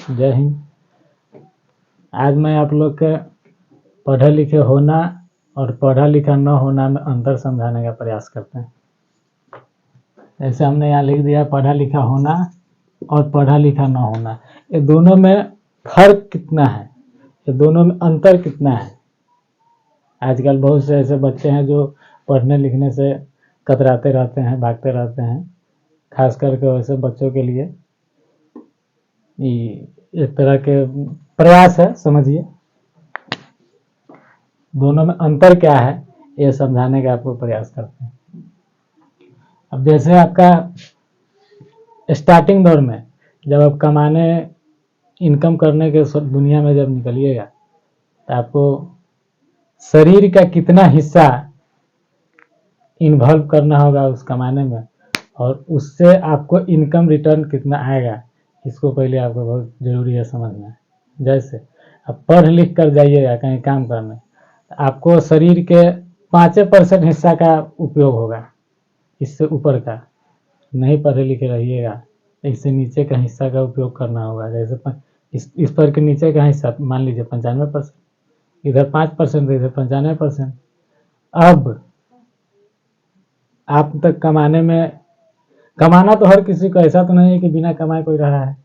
जय हिंद। आज मैं आप लोग के पढ़े लिखे होना और पढ़ा लिखा न होना में अंतर समझाने का प्रयास करते हैं। जैसे हमने यहाँ लिख दिया पढ़ा लिखा होना और पढ़ा लिखा न होना, ये दोनों में फर्क कितना है, ये दोनों में अंतर कितना है। आजकल बहुत से ऐसे बच्चे हैं जो पढ़ने लिखने से कतराते रहते हैं, भागते रहते हैं। खास करके वैसे बच्चों के लिए एक तरह के प्रयास है, समझिए। दोनों में अंतर क्या है ये समझाने का आपको प्रयास करते हैं। अब जैसे आपका स्टार्टिंग दौर में जब आप कमाने इनकम करने के दुनिया में जब निकलिएगा तो आपको शरीर का कितना हिस्सा इन्वॉल्व करना होगा उस कमाने में, और उससे आपको इनकम रिटर्न कितना आएगा, इसको पहले आपको बहुत ज़रूरी है समझना। जैसे अब पढ़ लिख कर जाइएगा कहीं काम करने, आपको शरीर के 5% हिस्सा का उपयोग होगा, इससे ऊपर का नहीं पढ़े लिखे रहिएगा, इससे नीचे का हिस्सा का उपयोग करना होगा। जैसे इस पर के नीचे का हिस्सा मान लीजिए 95%, इधर 5%, इधर 95%। अब आप तक कमाना तो हर किसी को, ऐसा तो नहीं है कि बिना कमाए कोई रहा है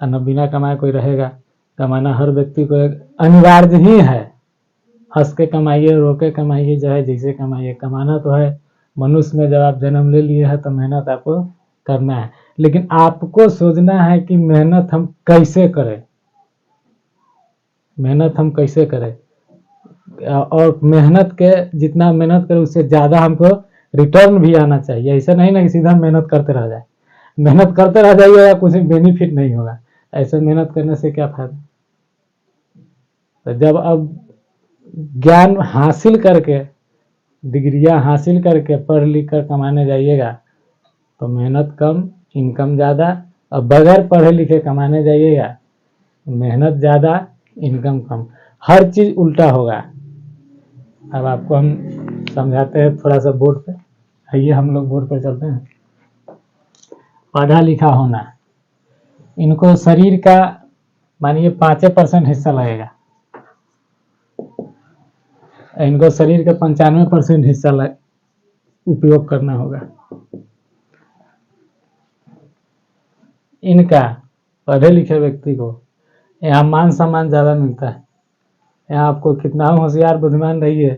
और न बिना कमाए कोई रहेगा। कमाना हर व्यक्ति को एक अनिवार्य ही है। हंस के कमाइए, रो के कमाइए, चाहे जैसे कमाइए, कमाना तो है। मनुष्य में जब आप जन्म ले लिए हैं तो मेहनत आपको करना है, लेकिन आपको सोचना है कि मेहनत हम कैसे करें, मेहनत हम कैसे करें, और मेहनत के जितना मेहनत करें उससे ज़्यादा हमको रिटर्न भी आना चाहिए। ऐसा नहीं ना कि सीधा मेहनत करते रह जाए, मेहनत करते रह जाइए या कुछ बेनिफिट नहीं होगा। ऐसे मेहनत करने से क्या फायदा। तो जब अब ज्ञान हासिल करके, डिग्रियां हासिल करके पढ़ लिख कर कमाने जाइएगा तो मेहनत कम इनकम ज़्यादा, और बगैर पढ़े लिखे कमाने जाइएगा मेहनत ज़्यादा इनकम कम, हर चीज़ उल्टा होगा। अब आपको हम समझाते हैं थोड़ा सा बोर्ड पे। आइए हम लोग बोर्ड पर चलते हैं। पढ़ा लिखा होना, इनको शरीर का मानिए 5% हिस्सा लगेगा, इनको शरीर का 95% हिस्सा उपयोग करना होगा। इनका पढ़े लिखे व्यक्ति को यहाँ मान सम्मान ज़्यादा मिलता है। यहाँ आपको कितना होशियार बुद्धिमान रहिए,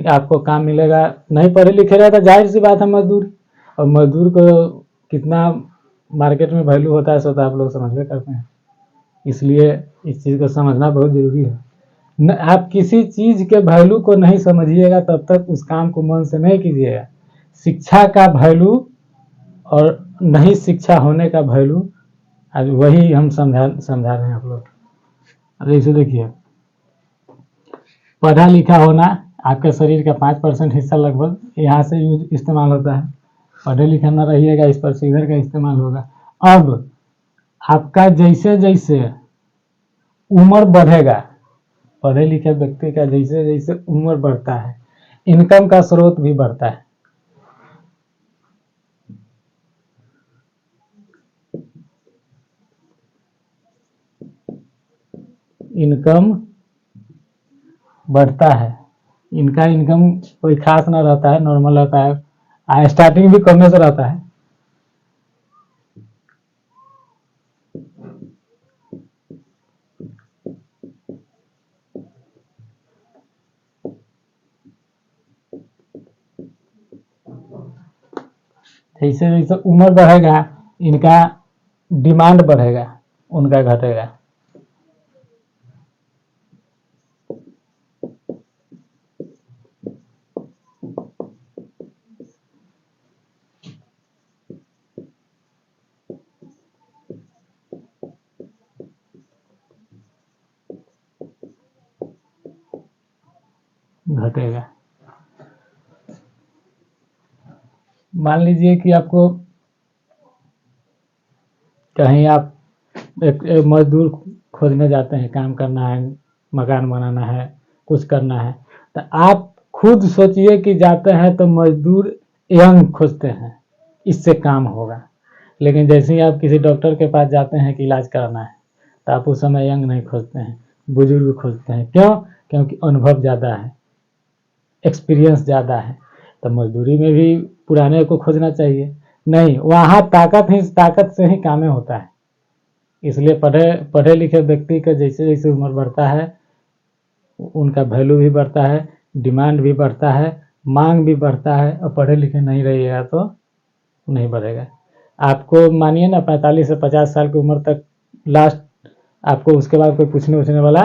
आपको काम मिलेगा। नहीं पढ़े लिखे रहे तो जाहिर सी बात है मजदूर, और मजदूर को कितना मार्केट में वैल्यू होता है सो तो आप लोग समझ करते हैं। इसलिए इस चीज़ को समझना बहुत ज़रूरी है। आप किसी चीज़ के वैल्यू को नहीं समझिएगा तब तक उस काम को मन से नहीं कीजिएगा। शिक्षा का वैल्यू और नहीं शिक्षा होने का वैल्यू, आज वही हम समझा रहे हैं आप लोग। अरे इसे देखिए, पढ़ा लिखा होना, आपके शरीर का 5% हिस्सा लगभग यहाँ से इस्तेमाल होता है। पढ़े लिखा ना रहिएगा, इस पर से इधर का इस्तेमाल होगा। अब आपका जैसे जैसे उम्र बढ़ेगा, पढ़े लिखे व्यक्ति का जैसे जैसे उम्र बढ़ता है, इनकम का स्रोत भी बढ़ता है। इनकम बढ़ता है, इनका इनकम कोई खास ना रहता है, नॉर्मल रहता है। स्टार्टिंग भी कम से रहता है। जैसे जैसे उम्र बढ़ेगा इनका डिमांड बढ़ेगा, उनका घटेगा। घटेगा। मान लीजिए कि आपको कहीं आप एक मजदूर खोजने जाते हैं, काम करना है, मकान बनाना है, कुछ करना है, तो आप खुद सोचिए कि जाते हैं तो मजदूर यंग खोजते हैं, इससे काम होगा। लेकिन जैसे ही आप किसी डॉक्टर के पास जाते हैं कि इलाज कराना है, तो आप उस समय यंग नहीं खोजते हैं, बुजुर्ग खोजते हैं। क्यों? क्योंकि अनुभव ज़्यादा है, एक्सपीरियंस ज़्यादा है। तो मजदूरी में भी पुराने को खोजना चाहिए? नहीं, वहाँ ताकत से ही काम होता है। इसलिए पढ़े लिखे व्यक्ति का जैसे जैसे उम्र बढ़ता है उनका वैल्यू भी बढ़ता है, डिमांड भी बढ़ता है, मांग भी बढ़ता है। और पढ़े लिखे नहीं रहिएगा तो नहीं बढ़ेगा। आपको मानिए ना 45 से 50 साल की उम्र तक लास्ट, आपको उसके बाद कोई पूछने वाला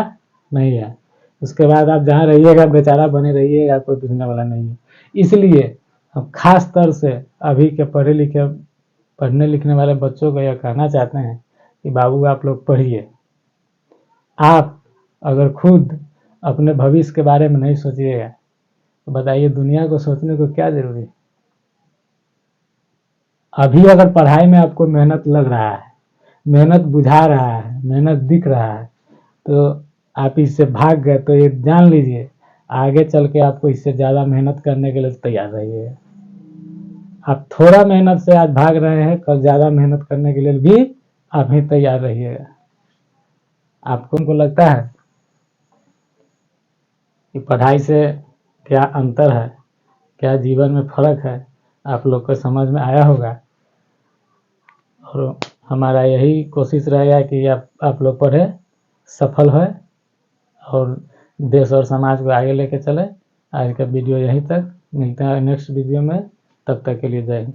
नहीं है। उसके बाद आप जहाँ रहिएगा बेचारा बने रहिएगा, कोई पूछने वाला नहीं है। इसलिए हम खास तौर से अभी के पढ़ने लिखने वाले बच्चों को यह कहना चाहते हैं कि बाबू आप लोग पढ़िए। आप अगर खुद अपने भविष्य के बारे में नहीं सोचिएगा तो बताइए दुनिया को सोचने को क्या जरूरी है। अभी अगर पढ़ाई में आपको मेहनत लग रहा है, मेहनत बुझा रहा है, मेहनत दिख रहा है, तो आप इससे भाग गए तो ये जान लीजिए आगे चल के आपको इससे ज़्यादा मेहनत करने के लिए तैयार रहिएगा। आप थोड़ा मेहनत से आज भाग रहे हैं, कल ज़्यादा मेहनत करने के लिए भी आप ही तैयार रहिएगा। आपको लगता है कि पढ़ाई से क्या अंतर है, क्या जीवन में फर्क है, आप लोग को समझ में आया होगा। और हमारा यही कोशिश रहेगा कि आप लोग पढ़े, सफल हो और देश और समाज को आगे लेके चले। आज का वीडियो यहीं तक, मिलते हैं नेक्स्ट वीडियो में, तब तक के लिए जय हिंद।